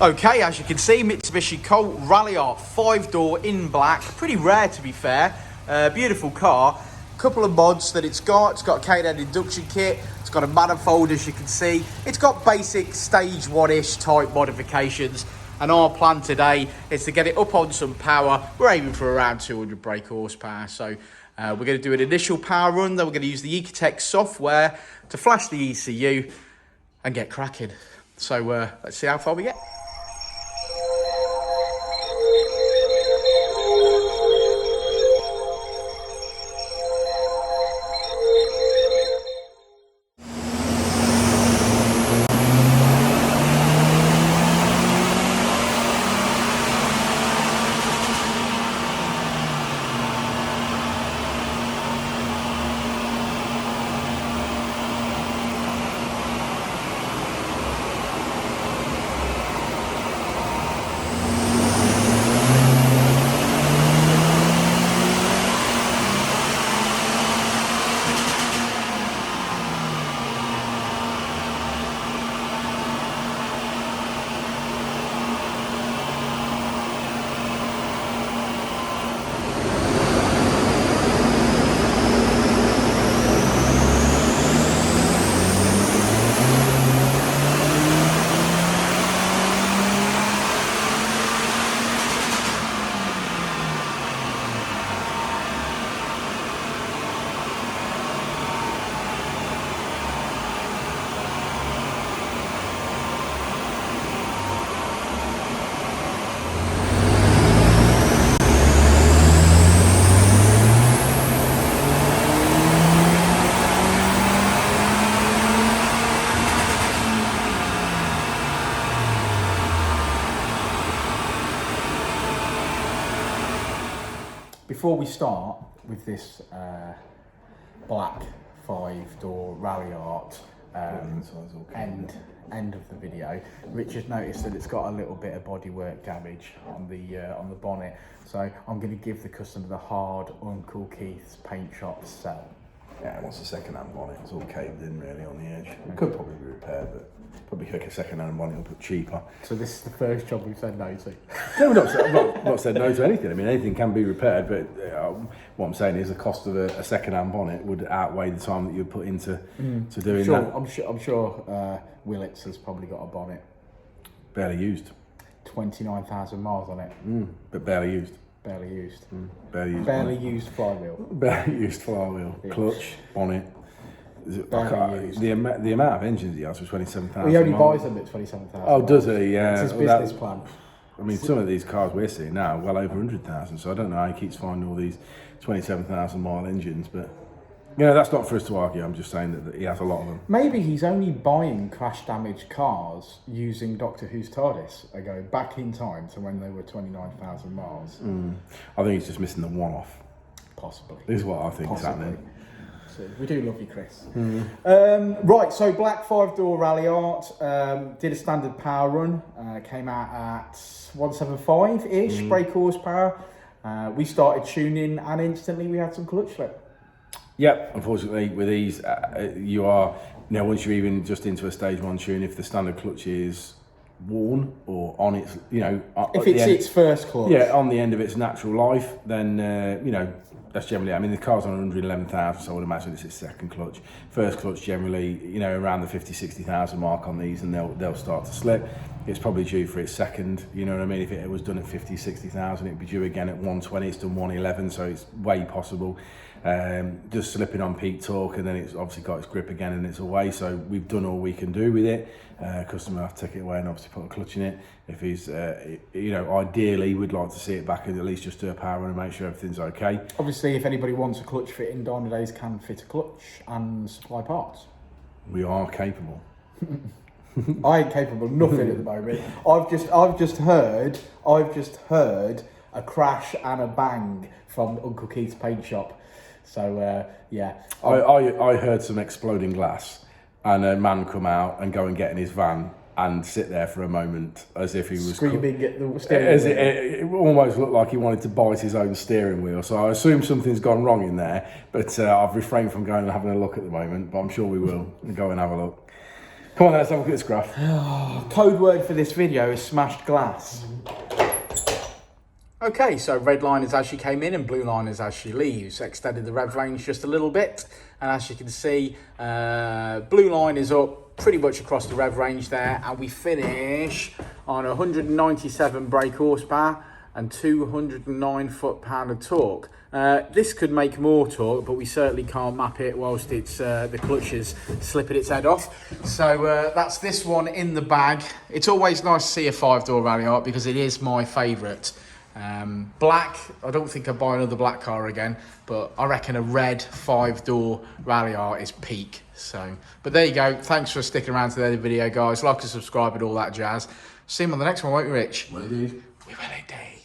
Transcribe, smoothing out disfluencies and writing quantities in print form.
Okay, as you can see, Mitsubishi Colt Ralliart 5-door in black. Pretty rare, to be fair. Beautiful car. Couple of mods that it's got. It's got a K-head induction kit. It's got a manifold, as you can see. It's got basic stage 1-ish type modifications. And our plan today is to get it up on some power. We're aiming for around 200 brake horsepower. So we're going to do an initial power run. Then we're going to use the Ecutek software to flash the ECU and get cracking. So let's see how far we get. Before we start with this black 5-door Ralliart end of the video, Richard noticed that it's got a little bit of bodywork damage on the bonnet. So I'm going to give the customer the hard Uncle Keith's paint shop sell. Yeah, what's a second-hand bonnet? It's all caved in really on the edge. It could probably be repaired, but probably pick a second-hand bonnet up cheaper. So this is the first job we've said no to. No, I've not said no to anything. I mean, anything can be repaired, but what I'm saying is the cost of a second-hand bonnet would outweigh the time that you put into doing that. I'm sure Willits has probably got a bonnet. Barely used. 29,000 miles on it. But barely used. Barely used. Barely used flywheel. Barely used flywheel. Yeah. Clutch, bonnet. The amount of engines he has for 27,000. He only buys them at 27,000. Oh, does he? Yeah. It's his business plan. I mean, some of these cars we're seeing now are well over 100,000. So I don't know how he keeps finding all these 27,000 mile engines, but that's not for us to argue. I'm just saying that he has a lot of them. Maybe he's only buying crash damaged cars using Doctor Who's TARDIS, going back in time to when they were 29,000 miles. I think he's just missing the one-off. Possibly. This is what I think is happening. So we do love you, Chris. Right, so black 5-door Ralliart, did a standard power run, came out at 175-ish brake horsepower. We started tuning and instantly we had some clutch slip. Yep, unfortunately with these, you are, once you're even just into a stage 1 tune, if the standard clutch is worn or on its, if it's its first clutch. Yeah, on the end of its natural life, then, that's generally, I mean, the car's on 111,000, so I would imagine it's its second clutch. First clutch generally, around the 50, 60,000 mark on these, and they'll start to slip. It's probably due for its second, you know what I mean? If it was done at 50, 60,000, it'd be due again at 120, it's done 111, so it's way possible. Just slipping on peak torque, and then it's obviously got its grip again and it's away, so we've done all we can do with it. Customer will have to take it away and obviously put a clutch in it. If he's, ideally we'd like to see it back and at least just do a power run and make sure everything's okay. Obviously, if anybody wants a clutch fit in, Dynodaze can fit a clutch and supply parts. We are capable. I ain't capable of nothing at the moment. I've just heard a crash and a bang from Uncle Keith's paint shop. So yeah. I heard some exploding glass, and a man come out and go and get in his van and sit there for a moment as if he was screaming at the steering wheel. It almost looked like he wanted to bite his own steering wheel. So I assume something's gone wrong in there, but I've refrained from going and having a look at the moment, but I'm sure we will go and have a look. Come on, let's have a look at this graph. Code word for this video is smashed glass. Okay, so red line is as she came in and blue line is as she leaves. Extended the rev range just a little bit, and as you can see, blue line is up pretty much across the rev range there, and we finish on 197 brake horsepower and 209 foot-pound of torque. This could make more torque, but we certainly can't map it whilst it's the clutch is slipping its head off. So that's this one in the bag. It's always nice to see a 5-door Ralliart because it is my favourite. Black, I don't think I'd buy another black car again, but I reckon a red 5-door Ralliart is peak. So, but there you go. Thanks for sticking around to the end of the video, guys. Like and subscribe and all that jazz. See you on the next one, won't we, Rich? Will indeed. We will indeed.